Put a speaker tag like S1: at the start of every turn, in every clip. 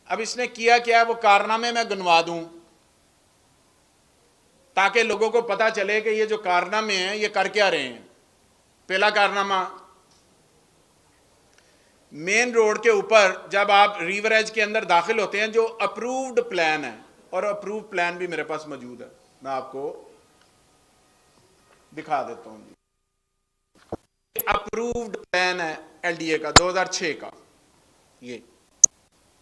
S1: अब इसने किया क्या, वो कारनामे मैं गिनवा दूं ताकि लोगों को पता चले कि ये जो कारनामे हैं ये कर क्या रहे हैं। पहला कारनामा, मेन रोड के ऊपर जब आप रिवर एज के अंदर दाखिल होते हैं, जो अप्रूव्ड प्लान है, और अप्रूव्ड प्लान भी मेरे पास मौजूद है, मैं आपको दिखा देता हूं। अप्रूव्ड प्लान है एलडीए का 2006 का, ये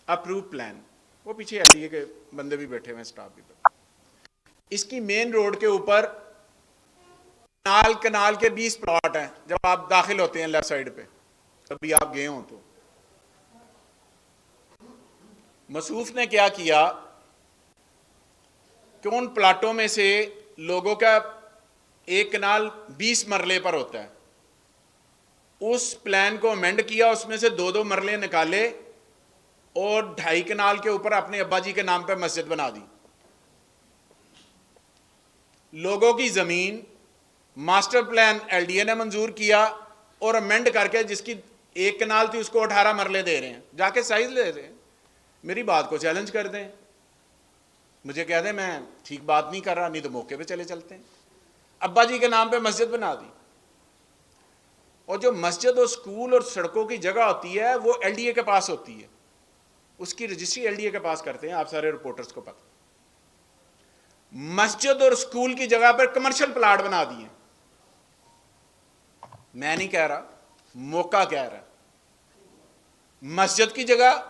S1: अप्रूव्ड प्लान। वो पीछे एलडीए के बंदे भी बैठे हुए हैं, स्टाफ भी बैठे। इसकी मेन रोड के ऊपर कनाल के 20 प्लॉट हैं जब आप दाखिल होते हैं लेफ्ट साइड पे, कभी आप गए हो तो। मसूफ ने क्या किया कि उन प्लाटों में से लोगों का एक कनाल 20 मरले पर होता है, उस प्लान को अमेंड किया, उसमें से 2-2 मरले निकाले और 2.5 कनाल के ऊपर अपने अब्बा जी के नाम पे मस्जिद बना दी। लोगों की जमीन मास्टर प्लान एलडीए ने मंजूर किया और अमेंड करके जिसकी 1 कनाल थी उसको 18 मरले दे रहे हैं। जाके साइज ले रहे हैं। मेरी बात को चैलेंज कर दें, मुझे कह दें मैं ठीक बात नहीं कर रहा, नहीं तो मौके पे चले चलते हैं। अब्बा जी के नाम पे मस्जिद बना दी, और जो मस्जिद और स्कूल और सड़कों की जगह होती है वो एलडीए के पास होती है, उसकी रजिस्ट्री एलडीए के पास करते हैं। आप सारे रिपोर्टर्स को पता, मस्जिद और स्कूल की जगह पर कमर्शियल प्लाट बना दिए। मैं नहीं कह रहा, मौका कह रहा। मस्जिद की जगह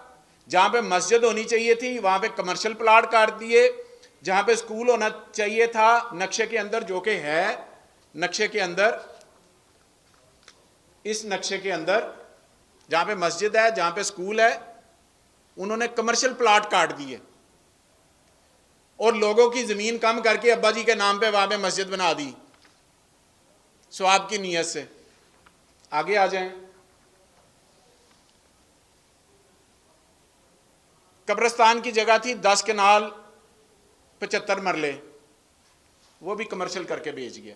S1: जहां पे मस्जिद होनी चाहिए थी वहां पे कमर्शियल प्लाट काट दिए, जहां पे स्कूल होना चाहिए था नक्शे के अंदर, जो कि है नक्शे के अंदर, इस नक्शे के अंदर जहां पे मस्जिद है, जहां पे स्कूल है, उन्होंने कमर्शियल प्लाट काट दिए और लोगों की जमीन कम करके अब्बा जी के नाम पे वहां पे मस्जिद बना दी, सवाब की नीयत से। आगे आ जाएं। कब्रिस्तान की जगह थी 10 कनाल 75 मरले, वो भी कमर्शियल करके बेच गया।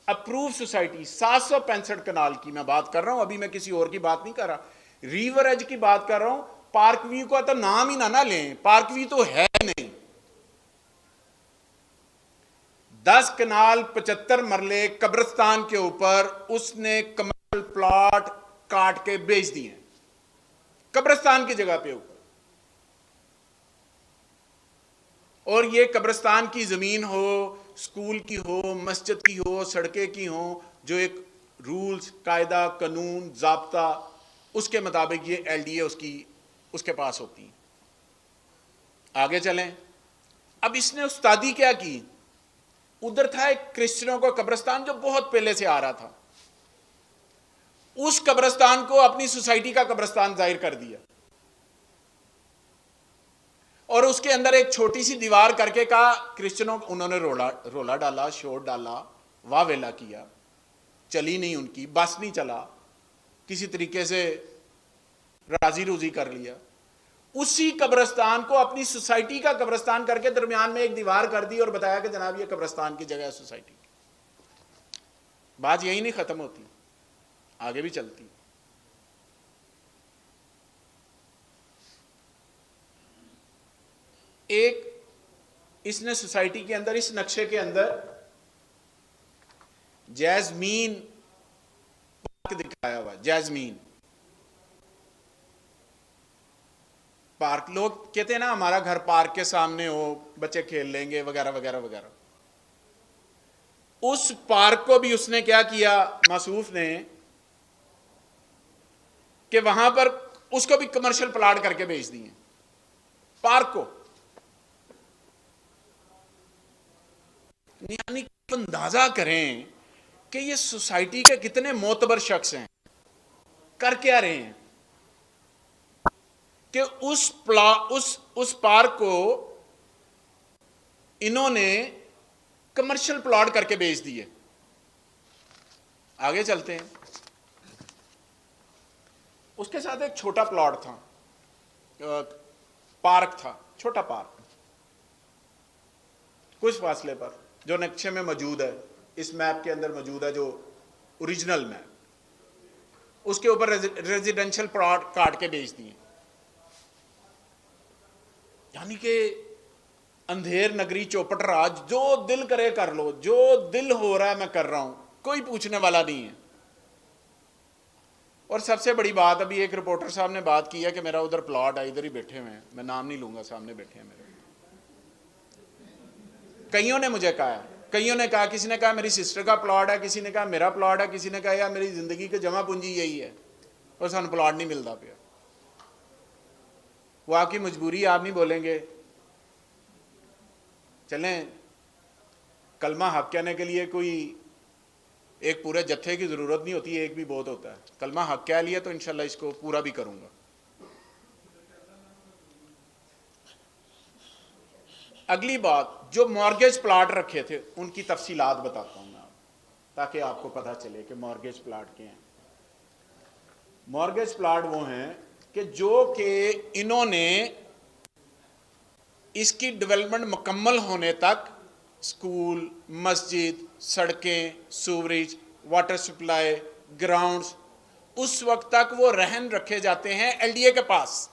S1: अप्रूव सोसाइटी 765 कनाल की मैं बात कर रहा हूं, अभी मैं किसी और की बात नहीं कर रहा, रिवर एज की बात कर रहा हूं। पार्क व्यू का तो नाम ही ना लें, पार्क व्यू तो है नहीं। 10 कनाल 75 मरले कब्रिस्तान के ऊपर उसने कमर्शियल प्लॉट काट के बेच दिए, कब्रिस्तान की जगह पे ऊपर। और ये कब्रिस्तान की जमीन हो, स्कूल की हो, मस्जिद की हो, सड़कें की हो, जो एक रूल्स, कायदा, कानून, जाब्ता, उसके मुताबिक ये एलडीए उसके पास होती। आगे चलें। अब इसने उस्तादी क्या की, उधर था एक क्रिश्चियनों का कब्रिस्तान जो बहुत पहले से आ रहा था, उस कब्रिस्तान को अपनी सोसाइटी का कब्रिस्तान जाहिर कर दिया और उसके अंदर एक छोटी सी दीवार करके कहा क्रिश्चियनों, उन्होंने रोला डाला, शोर डाला, वाह वेला किया, चली नहीं उनकी, बस नहीं चला, किसी तरीके से राजी रूजी कर लिया। उसी कब्रिस्तान को अपनी सोसाइटी का कब्रिस्तान करके दरमियान में एक दीवार कर दी और बताया कि जनाब ये कब्रिस्तान की जगह है सोसाइटी। बात यही नहीं खत्म होती, आगे भी चलती। एक इसने सोसाइटी के अंदर, इस नक्शे के अंदर जैस्मीन पार्क दिखाया हुआ, जैस्मीन पार्क। लोग कहते हैं ना हमारा घर पार्क के सामने हो, बच्चे खेल लेंगे वगैरह वगैरह वगैरह। उस पार्क को भी उसने क्या किया मसूफ ने, कि वहां पर उसको भी कमर्शियल प्लाट करके बेच दिए पार्क को। यानी अंदाजा करें कि ये सोसाइटी के कितने मोतबर शख्स हैं, कर क्या रहे हैं कि उस पार्क को इन्होंने कमर्शियल प्लॉट करके बेच दिए। आगे चलते हैं। उसके साथ एक छोटा प्लॉट था, पार्क था, छोटा पार्क, कुछ फासले पर, जो नक्शे में मौजूद है, इस मैप के अंदर मौजूद है, जो ओरिजिनल मैप, उसके ऊपर रेजिडेंशियल प्लॉट काट के बेच दिए। यानी कि अंधेर नगरी चौपट राज, जो दिल करे कर लो, जो दिल हो रहा है मैं कर रहा हूं, कोई पूछने वाला नहीं है। और सबसे बड़ी बात, अभी एक रिपोर्टर साहब ने बात की है कि मेरा उधर प्लॉट है, इधर ही बैठे हुए हैं, मैं नाम नहीं लूंगा, सामने बैठे हैं मेरे। कईयों ने मुझे कहा, कईयों ने कहा, किसी ने कहा मेरी सिस्टर का प्लॉट है, किसी ने कहा मेरा प्लॉट है, किसी ने कहा यार मेरी जिंदगी की जमा पूंजी यही है और सानू प्लॉट नहीं मिलता पे। वो आपकी मजबूरी, आप नहीं बोलेंगे। चलें, कलमा हक कहने के लिए कोई एक पूरे जत्थे की जरूरत नहीं होती, एक भी बहुत होता है। कलमा हक कह लिया तो इंशाल्लाह इसको पूरा भी करूंगा। अगली बात, जो मॉर्गेज प्लाट रखे थे उनकी तफसीलात बताता हूं मैं आपको, ताकि आपको पता चले कि मॉर्गेज प्लाट क्या हैं। मॉर्गेज प्लाट वो हैं कि जो कि इन्होंने इसकी डेवलपमेंट मुकम्मल होने तक स्कूल, मस्जिद, सड़कें, सूवरेज, वाटर सप्लाई, ग्राउंड्स, उस वक्त तक वो रहन रखे जाते हैं एलडीए के पास।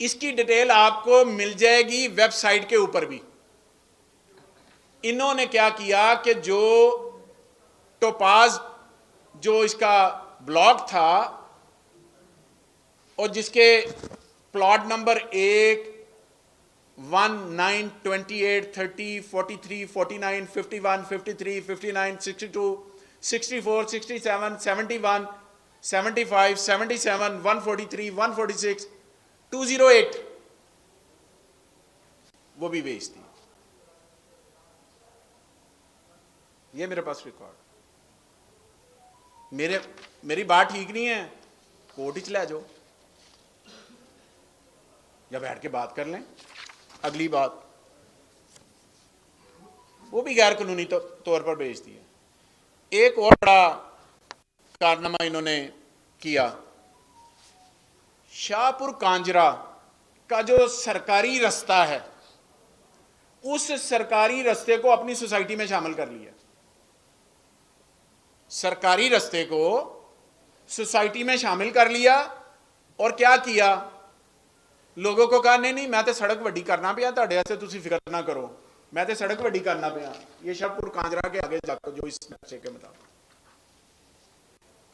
S1: इसकी डिटेल आपको मिल जाएगी वेबसाइट के ऊपर भी। इन्होंने क्या किया कि जो टोपाज, जो इसका ब्लॉक था और जिसके प्लॉट नंबर 1, 1, 9, 28, 30, 43, 49, 51, 53, 59, 62, 64, 67, 71, 75, 77, 143, 146, 208, वो भी बेच दी। ये मेरे पास रिकॉर्ड। मेरी बात ठीक नहीं है, कोर्ट ही चला जाओ या बैठ के बात कर लें। अगली बात, वो भी गैर कानूनी तौर पर बेच दिया। एक और बड़ा कारनामा इन्होंने किया, शाहपुर कांजरा का जो सरकारी रास्ता है, उस सरकारी रास्ते को अपनी सोसाइटी में शामिल कर लिया। सरकारी रास्ते को सोसाइटी में शामिल कर लिया और क्या किया, लोगों को कहा नहीं नहीं मैं तो सड़क वड्डी करना पिया, तुहाडे वास्ते तुसीं फिक्र ना करो, मैं तो सड़क वड्डी करना पिया। ये शाहपुर कांजरा के आगे जाकर जो इस नक्शे के मुताबिक,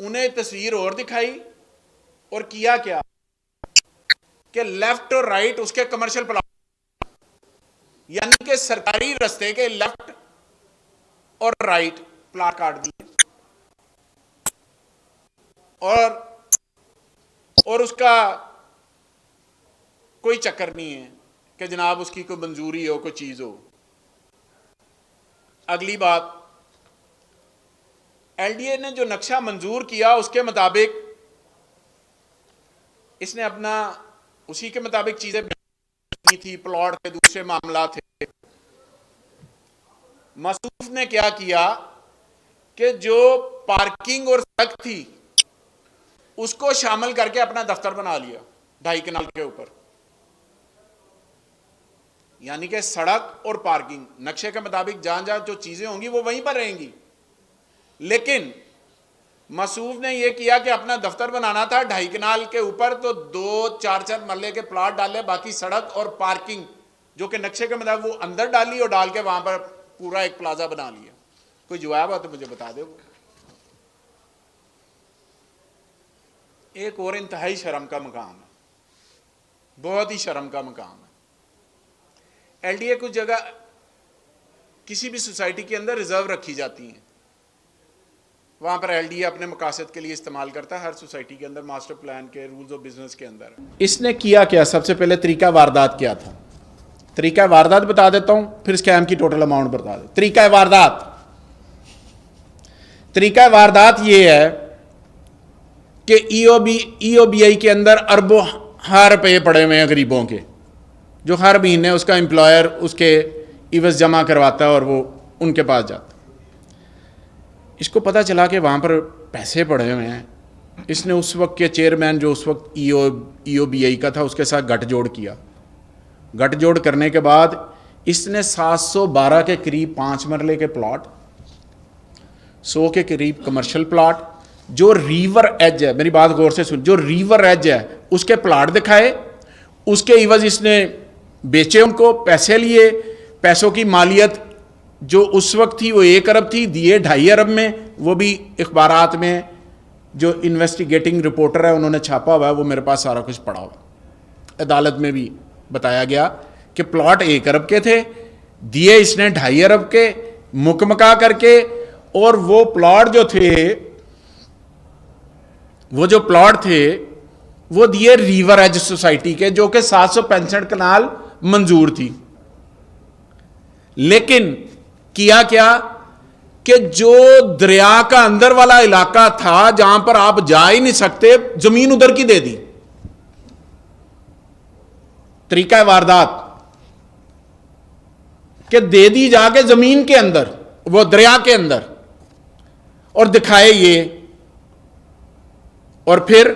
S1: उन्हें तस्वीर और दिखाई और किया क्या कि लेफ्ट और राइट उसके कमर्शियल प्लॉट, यानी कि सरकारी रास्ते के लेफ्ट और राइट प्लॉट काट दिए और उसका कोई चक्कर नहीं है कि जनाब उसकी कोई मंजूरी हो, कोई चीज हो। अगली बात, एलडीए ने जो नक्शा मंजूर किया उसके मुताबिक इसने अपना उसी के मुताबिक चीजें की थी, प्लॉट के दूसरे मामला थे। मसूफ ने क्या किया कि जो पार्किंग और सड़क थी उसको शामिल करके अपना दफ्तर बना लिया 2.5 कनाल के ऊपर, यानी कि सड़क और पार्किंग नक्शे के मुताबिक जहां जहां जो चीजें होंगी वो वहीं पर रहेंगी। लेकिन मसूफ ने यह किया कि अपना दफ्तर बनाना था 2.5 कनाल के ऊपर, तो 2-4 मरले के प्लॉट डाले, बाकी सड़क और पार्किंग जो कि नक्शे के मुताबिक वो अंदर डाली और डाल के वहां पर पूरा एक प्लाजा बना लिया। कोई जवाब है तो मुझे बता दे। वो एक और इंतहाई शर्म का मकाम है, बहुत ही शर्म का मकाम है। एलडीए कुछ जगह किसी भी सोसाइटी के अंदर रिजर्व रखी जाती हैं, वहां पर एलडीए अपने मकासद के लिए इस्तेमाल करता है हर सोसाइटी के अंदर, मास्टर प्लान के रूल्स ऑफ बिजनेस के अंदर। इसने किया क्या, सबसे पहले तरीका वारदात क्या था, तरीका वारदात बता देता हूं, फिर स्कैम की टोटल अमाउंट बता दे। तरीका वारदात ये है कि ईओबीआई के अंदर अरबों रुपए पड़े हुए हैं गरीबों के, जो हर महीने उसका एम्प्लॉयर उसके इवज जमा करवाता है और वो उनके पास जाता। इसको पता चला कि वहाँ पर पैसे पड़े हुए हैं। इसने उस वक्त के चेयरमैन जो उस वक्त ईओबीआई का था उसके साथ गठजोड़ किया। गठजोड़ करने के बाद इसने 712 के करीब 5 मरले के प्लॉट, 100 के करीब कमर्शियल प्लॉट, जो रिवर एज है, मेरी बात गौर से सुन, जो रिवर एज है उसके प्लॉट दिखाए उसके इवज इसने बेचे, उनको पैसे लिए, पैसों की मालियत जो उस वक्त थी वो 1 अरब थी, दिए 2.5 अरब में। वो भी इख्बारात में जो इन्वेस्टिगेटिंग रिपोर्टर है उन्होंने छापा हुआ है, वो मेरे पास सारा कुछ पड़ा हुआ। अदालत में भी बताया गया कि प्लॉट 1 अरब के थे, दिए इसने 2.5 अरब के मुकमका करके। और वो प्लॉट जो थे वो दिए रिवर एज सोसाइटी के, जो कि 765 कनाल मंजूर थी। लेकिन किया क्या कि जो दरिया का अंदर वाला इलाका था जहां पर आप जा ही नहीं सकते, जमीन उधर की दे दी। तरीका वारदात कि दे दी जाके जमीन के अंदर, वो दरिया के अंदर, और दिखाए ये। और फिर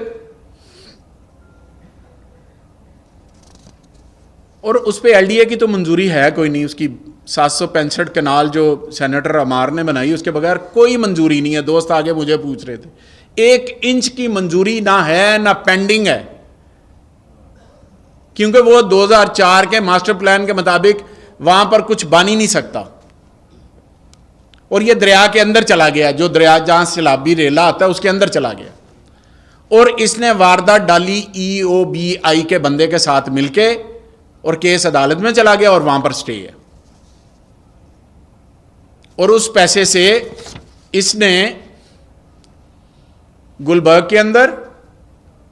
S1: और उस पर एलडीए की तो मंजूरी है कोई नहीं, उसकी 765 कनाल जो सेनेटर अमार ने बनाई उसके बगैर कोई मंजूरी नहीं है। दोस्त आगे मुझे पूछ रहे थे, 1 इंच की मंजूरी ना है ना पेंडिंग है, क्योंकि वो 2004 के मास्टर प्लान के मुताबिक वहां पर कुछ बन ही नहीं सकता। और ये दरिया के अंदर चला गया, जो दरिया जहां सैलाबी रेला आता है उसके अंदर चला गया। और इसने वारदात डाली EOBI के बंदे के साथ मिलके, और केस अदालत में चला गया और वहां पर स्टे है। और उस पैसे से इसने गुलबर्ग के अंदर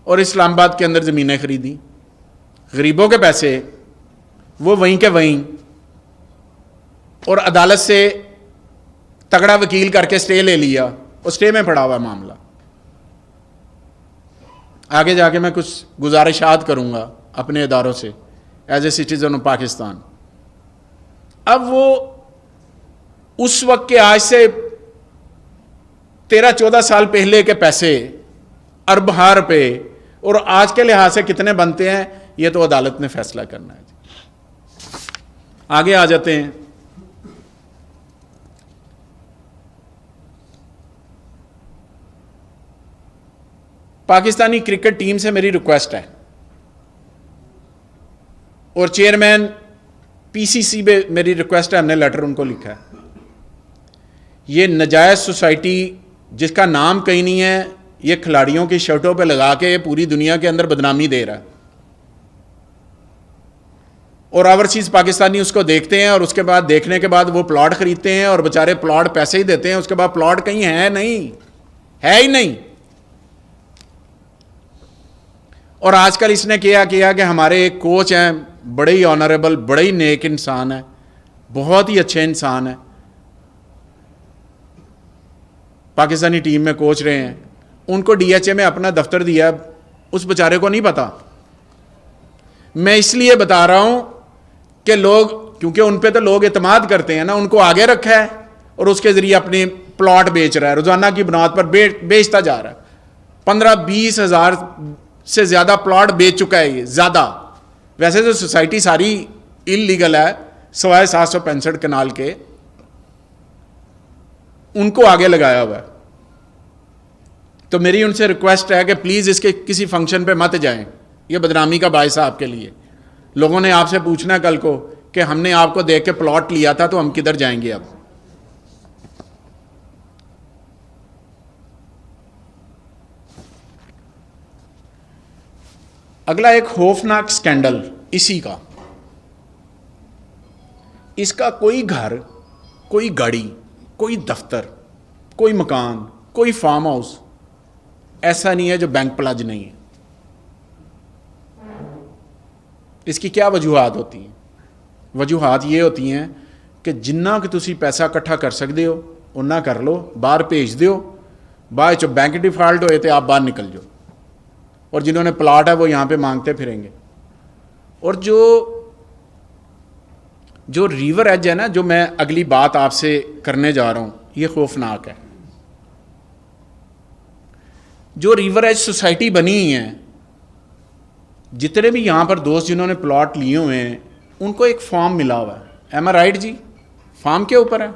S1: और इस्लामाबाद के अंदर जमीनें खरीदी। गरीबों के पैसे वो वहीं के वहीं, और अदालत से तगड़ा वकील करके स्टे ले लिया, और स्टे में पड़ा हुआ मामला। आगे जाके मैं कुछ गुजारिशात करूंगा अपने इदारों से as a citizen of Pakistan. अब वो उस वक्त के आज से 13-14 साल पहले के पैसे अरब रुपए, और आज के लिहाज से कितने बनते हैं ये तो अदालत ने फैसला करना है। आगे आ जाते हैं। पाकिस्तानी क्रिकेट टीम से मेरी रिक्वेस्ट है, और चेयरमैन PCC पे मेरी रिक्वेस्ट है, हमने लेटर उनको लिखा है। ये नाजायज सोसाइटी जिसका नाम कहीं नहीं है, ये खिलाड़ियों की शर्टों पे लगा के पूरी दुनिया के अंदर बदनामी दे रहा है, और ओवरसीज पाकिस्तानी उसको देखते हैं, और उसके बाद देखने के बाद वो प्लॉट खरीदते हैं, और बेचारे प्लॉट पैसे ही देते हैं, उसके बाद प्लॉट कहीं है ही नहीं। और आजकल इसने किया कि हमारे एक कोच हैं, बड़े ही ऑनरेबल, बड़े ही नेक इंसान है, बहुत ही अच्छे इंसान है, पाकिस्तानी टीम में कोच रहे हैं, उनको DHA में अपना दफ्तर दिया। उस बेचारे को नहीं पता। मैं इसलिए बता रहा हूं कि लोग, क्योंकि उन पे तो लोग एतमाद करते हैं ना, उनको आगे रखा है और उसके जरिए अपने प्लॉट बेच रहा है, रोजाना की बुनियाद पर बेचता जा रहा है। 15-20 हज़ार से ज्यादा प्लॉट बेच चुका है ये, ज्यादा। वैसे तो सोसाइटी सारी इलीगल है सवाए 765 कनाल के, उनको आगे लगाया हुआ है। तो मेरी उनसे रिक्वेस्ट है कि प्लीज इसके किसी फंक्शन पे मत जाएं, ये बदनामी का बायस है आपके लिए। लोगों ने आपसे पूछना कल को कि हमने आपको देख के प्लॉट लिया था तो हम किधर जाएंगे अब। अगला एक खौफनाक स्कैंडल इसी का, इसका कोई घर, कोई गाड़ी, कोई दफ्तर, कोई मकान, कोई फार्म हाउस ऐसा नहीं है जो बैंक प्लाज नहीं है। इसकी क्या वजूहात होती हैं? वजूहात ये होती हैं कि जिन्ना कि तुसी पैसा इकट्ठा कर सकते हो उन्ना कर लो, बाहर भेज दो, बाद चो बैंक डिफाल्ट होए तो आप बाहर निकल जाओ, और जिन्होंने प्लाट है वो यहाँ पे मांगते फिरेंगे। और जो रिवर एज है ना, जो मैं अगली बात आपसे करने जा रहा हूँ, ये खौफनाक है। जो रिवर एज सोसाइटी बनी हुई है, जितने भी यहाँ पर दोस्त जिन्होंने प्लॉट लिए हुए हैं उनको एक फॉर्म मिला हुआ है। एम आई राइट जी? फॉर्म के ऊपर है,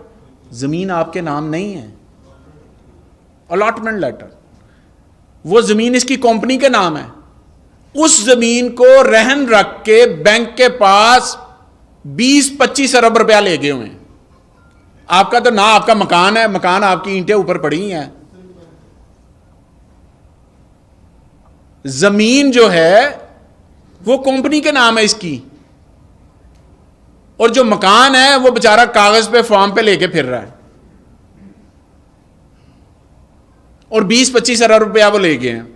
S1: ज़मीन आपके नाम नहीं है, अलॉटमेंट लेटर, वो ज़मीन इसकी कंपनी के नाम है, उस जमीन को रहन रख के बैंक के पास 20-25 अरब रुपया ले गए हुए हैं। आपका तो ना आपका मकान है, मकान आपकी ईंटें ऊपर पड़ी हैं। जमीन जो है वो कंपनी के नाम है इसकी, और जो मकान है वो बेचारा कागज पे फॉर्म पे लेके फिर रहा है, और 20-25 अरब रुपया वो ले गए हैं।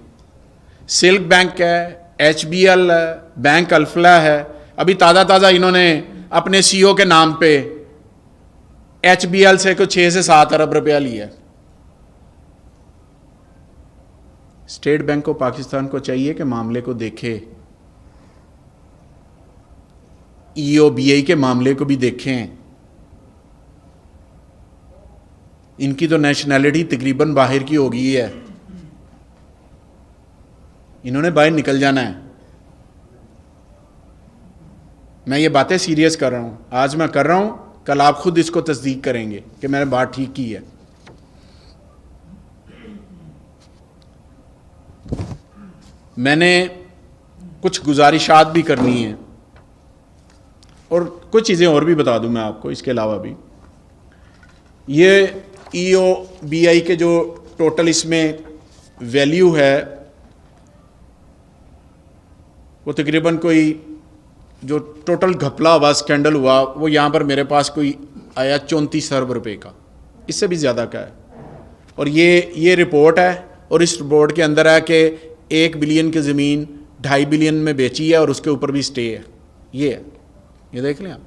S1: सिल्क बैंक है, HBL है, बैंक अल्फला है। अभी ताज़ा इन्होंने अपने CEO के नाम पे HBL से कुछ 6 से 7 अरब रुपया लिया। स्टेट बैंक ऑफ पाकिस्तान को चाहिए कि मामले को देखे, EOBI के मामले को भी देखें। इनकी तो नेशनैलिटी तकरीबन बाहर की हो गई है, इन्होंने बाहर निकल जाना है। मैं ये बातें सीरियस कर रहा हूं, आज मैं कर रहा हूं, कल आप खुद इसको तस्दीक करेंगे कि मैंने बात ठीक की है। मैंने कुछ गुजारिशात भी करनी है और कुछ चीज़ें और भी बता दूं मैं आपको इसके अलावा भी। ये EOBI के जो टोटल इसमें वैल्यू है वो तकरीबन कोई जो टोटल घपला हुआ, स्कैंडल हुआ, वो यहाँ पर मेरे पास कोई आया 34 अरब रुपए का, इससे भी ज़्यादा का है। और ये रिपोर्ट है, और इस रिपोर्ट के अंदर है कि 1 बिलियन की ज़मीन 2.5 बिलियन में बेची है और उसके ऊपर भी स्टे है। ये है, ये देख लें आप,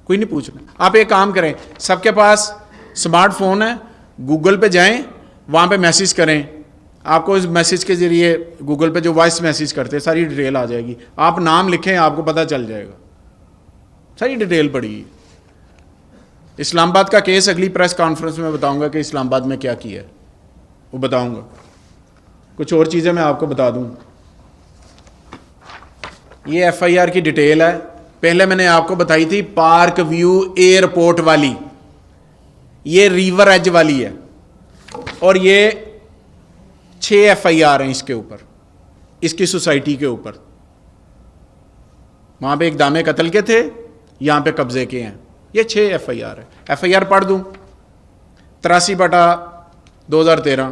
S1: कोई नहीं पूछ रहा। आप एक काम करें, सबके पास स्मार्टफोन है, गूगल पे जाएं, वहाँ पे मैसेज करें, आपको इस मैसेज के जरिए गूगल पे जो वॉइस मैसेज करते हैं सारी डिटेल आ जाएगी। आप नाम लिखें, आपको पता चल जाएगा, सारी डिटेल पड़ी है। इस्लामाबाद का केस अगली प्रेस कॉन्फ्रेंस में बताऊंगा कि इस्लामाबाद में क्या किया है, वो बताऊंगा। कुछ और चीज़ें मैं आपको बता दूं। ये FIR की डिटेल है, पहले मैंने आपको बताई थी पार्क व्यू एयरपोर्ट वाली, ये रिवर एज वाली है, और ये 6 FIR हैं इसके ऊपर, इसकी सोसाइटी के ऊपर। वहां पे इक़दाम कत्ल के थे, यहां पे कब्जे के हैं, ये 6 FIR है। FIR पढ़ दूं, 83/2013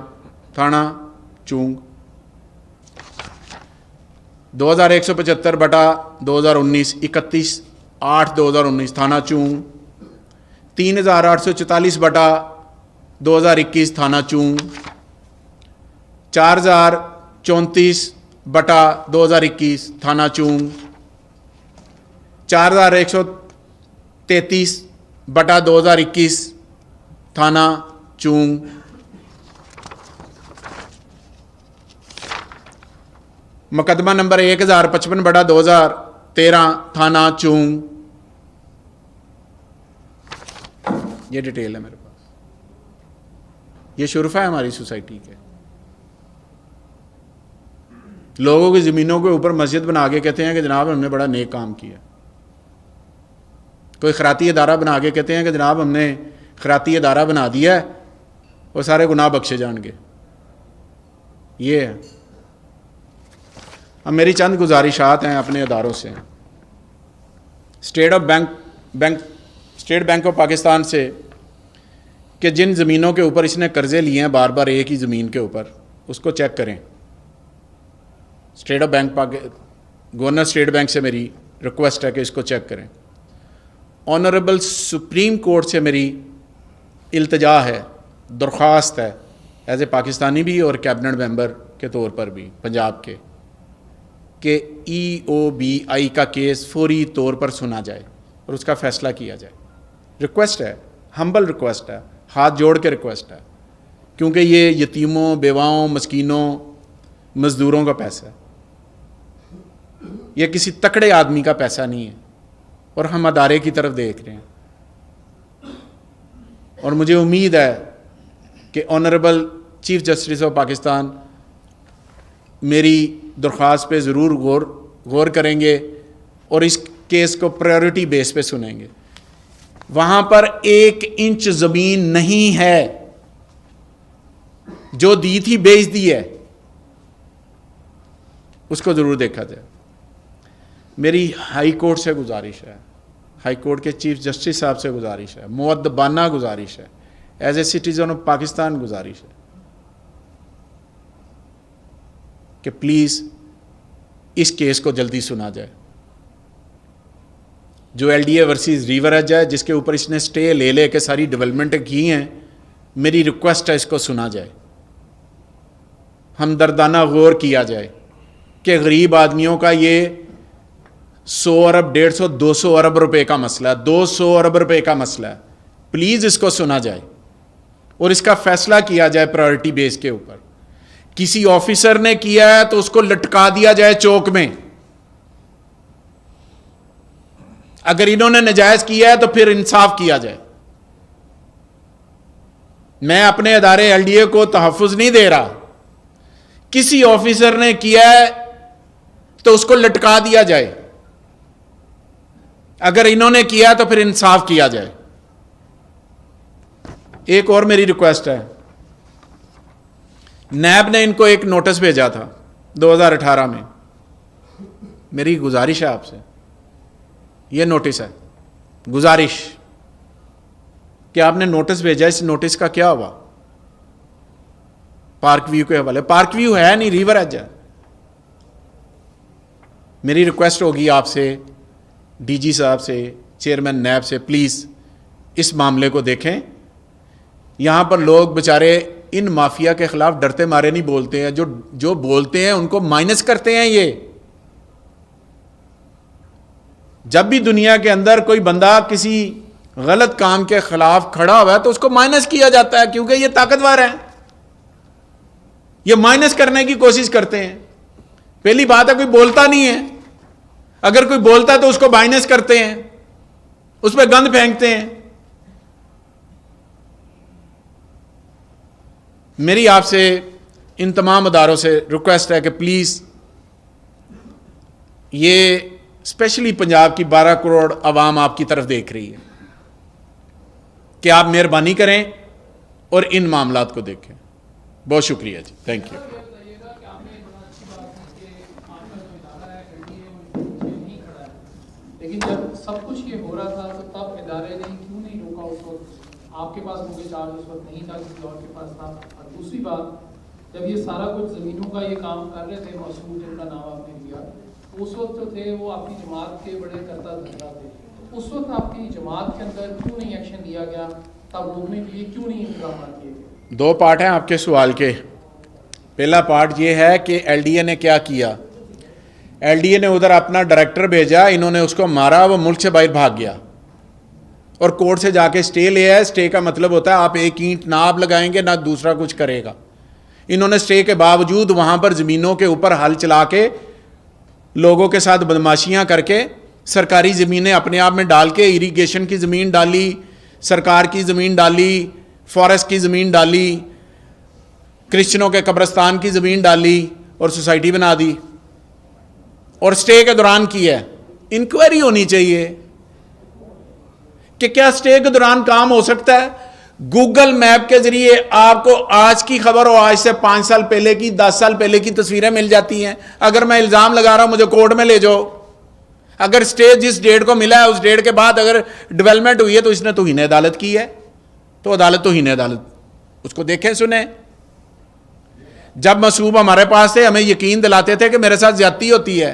S1: थाना चूंग, 2175/2019 31/8/2019 थाना चूंग, 3844/2021 थाना चूंग, 4034/2021 थाना चूंग, 4133/2021 थाना चूंग, मुकदमा नंबर 1055/2013 थाना चूंग। ये डिटेल है मेरे पास, ये शुरफा है हमारी सोसाइटी के। लोगों की ज़मीनों के ऊपर मस्जिद बना के कहते हैं कि जनाब हमने बड़ा नेक काम किया। कोई खराती अदारा बना के कहते हैं कि जनाब हमने खराती अदारा बना दिया है और सारे गुनाह बख्शे जाएंगे। ये है। अब मेरी चंद गुजारिशात हैं अपने अदारों से, स्टेट बैंक ऑफ पाकिस्तान से, कि जिन ज़मीनों के ऊपर इसने कर्ज़े लिए हैं बार बार एक ही ज़मीन के ऊपर, उसको चेक करें। गवर्नर स्टेट बैंक से मेरी रिक्वेस्ट है कि इसको चेक करें। ऑनरेबल सुप्रीम कोर्ट से मेरी इल्तजा है, दरख्वास्त है, एज ए पाकिस्तानी भी और कैबिनेट मेंबर के तौर पर भी पंजाब के, कि EOBI का केस फौरी तौर पर सुना जाए और उसका फ़ैसला किया जाए। रिक्वेस्ट है, हम्बल रिक्वेस्ट है, हाथ जोड़ के रिक्वेस्ट है, क्योंकि ये यतीमों, बेवाओं, मस्कीनों, मज़दूरों का पैसा है, ये किसी तकड़े आदमी का पैसा नहीं है, और हम अदारे की तरफ देख रहे हैं। और मुझे उम्मीद है कि honourable chief justice of Pakistan मेरी दरख्वास्त पे ज़रूर गौर करेंगे और इस केस को प्रायोरिटी बेस पे सुनेंगे। वहाँ पर 1 इंच ज़मीन नहीं है, जो दी थी बेच दी है। उसको ज़रूर देखा जाए। मेरी हाई कोर्ट से गुजारिश है, हाई कोर्ट के चीफ जस्टिस साहब से गुजारिश है, मुअद्दबाना गुजारिश है, as a citizen of Pakistan गुजारिश है कि प्लीज़ इस केस को जल्दी सुना जाए। जो LDA वर्सेस रीवरेज है, जिसके ऊपर इसने स्टे ले के सारी डेवलपमेंट की हैं, मेरी रिक्वेस्ट है इसको सुना जाए, हमदर्दाना गौर किया जाए कि गरीब आदमियों का ये 100 अरब 150 200 अरब रुपए का मसला, 200 अरब रुपए का मसला है। प्लीज़ इसको सुना जाए और इसका फैसला किया जाए प्रायोरिटी बेस के ऊपर। किसी ऑफिसर ने किया है तो उसको लटका दिया जाए चौक में। अगर इन्होंने नजायज किया है तो फिर इंसाफ किया जाए। मैं अपने अदारे LDA को तहफ़्फ़ुज़ नहीं दे रहा, किसी ऑफिसर ने किया है तो उसको लटका दिया जाए। अगर इन्होंने किया तो फिर इंसाफ किया जाए। एक और मेरी रिक्वेस्ट है, नैब ने इनको एक नोटिस भेजा था 2018 में। मेरी गुजारिश है आपसे, ये नोटिस है, गुजारिश कि आपने नोटिस भेजा, इस नोटिस का क्या हुआ? पार्क व्यू के हवाले, पार्क व्यू है नहीं, रीवरेज है। मेरी रिक्वेस्ट होगी आपसे, DG साहब से, चेयरमैन नैब से, प्लीज़ इस मामले को देखें। यहाँ पर लोग बेचारे इन माफिया के खिलाफ डरते मारे नहीं बोलते हैं, जो बोलते हैं उनको माइनस करते हैं। ये जब भी दुनिया के अंदर कोई बंदा किसी गलत काम के खिलाफ खड़ा हुआ है तो उसको माइनस किया जाता है, क्योंकि ये ताकतवर है, ये माइनस करने की कोशिश करते हैं। पहली बात है, कोई बोलता नहीं है, अगर कोई बोलता है तो उसको माइनस करते हैं, उस पर गंद फेंकते हैं। मेरी आपसे इन तमाम अदारों से रिक्वेस्ट है कि प्लीज़ ये स्पेशली पंजाब की 12 करोड़ आवाम आपकी तरफ देख रही है कि आप मेहरबानी करें और इन मामलात को देखें। बहुत शुक्रिया जी, थैंक यू।
S2: लेकिन जब सब कुछ ये हो रहा था तो तब इदारे ने क्यों नहीं रोका उस वक्त? आपके पास मुझे चार्ज उस वक्त नहीं था, किसी और के पास था। और दूसरी बात, जब ये सारा कुछ ज़मीनों का ये काम कर रहे थे, मसूद जिनका नाम आपने लिया, उस वक्त जो थे वो आपकी जमात के बड़े करता धरता थे। तो उस वक्त आपकी जमात के अंदर क्यों नहीं एक्शन लिया गया? तब रोकने के लिए क्यों नहीं इंतजाम किए गए?
S1: दो पार्ट हैं आपके सवाल के। पहला पार्ट ये है कि LDA ने क्या किया। LDA ने उधर अपना डायरेक्टर भेजा, इन्होंने उसको मारा, वो मुल्क से बाहर भाग गया और कोर्ट से जाके स्टे ले आए। स्टे का मतलब होता है आप एक ईंट ना आप लगाएंगे ना दूसरा कुछ करेगा। इन्होंने स्टे के बावजूद वहाँ पर ज़मीनों के ऊपर हल चला के लोगों के साथ बदमाशियाँ करके सरकारी ज़मीनें अपने आप में डाल के, इरीगेशन की ज़मीन डाली, सरकार की ज़मीन डाली, फॉरेस्ट की ज़मीन डाली, क्रिश्चियनों के कब्रिस्तान की ज़मीन डाली और सोसाइटी बना दी। और स्टे के दौरान की है, इंक्वायरी होनी चाहिए कि क्या स्टे के दौरान काम हो सकता है। गूगल मैप के जरिए आपको आज की खबर हो, आज से 5 साल पहले की, 10 साल पहले की तस्वीरें मिल जाती हैं। अगर मैं इल्ज़ाम लगा रहा हूं, मुझे कोर्ट में ले जाओ। अगर स्टे जिस डेट को मिला है उस डेट के बाद अगर डेवलपमेंट हुई है तो इसने तौहीन अदालत की है, तो अदालत तौहीन अदालत, उसको देखें सुने। जब मसूब हमारे पास थे, हमें यकीन दिलाते थे कि मेरे साथ ज्यादती होती है,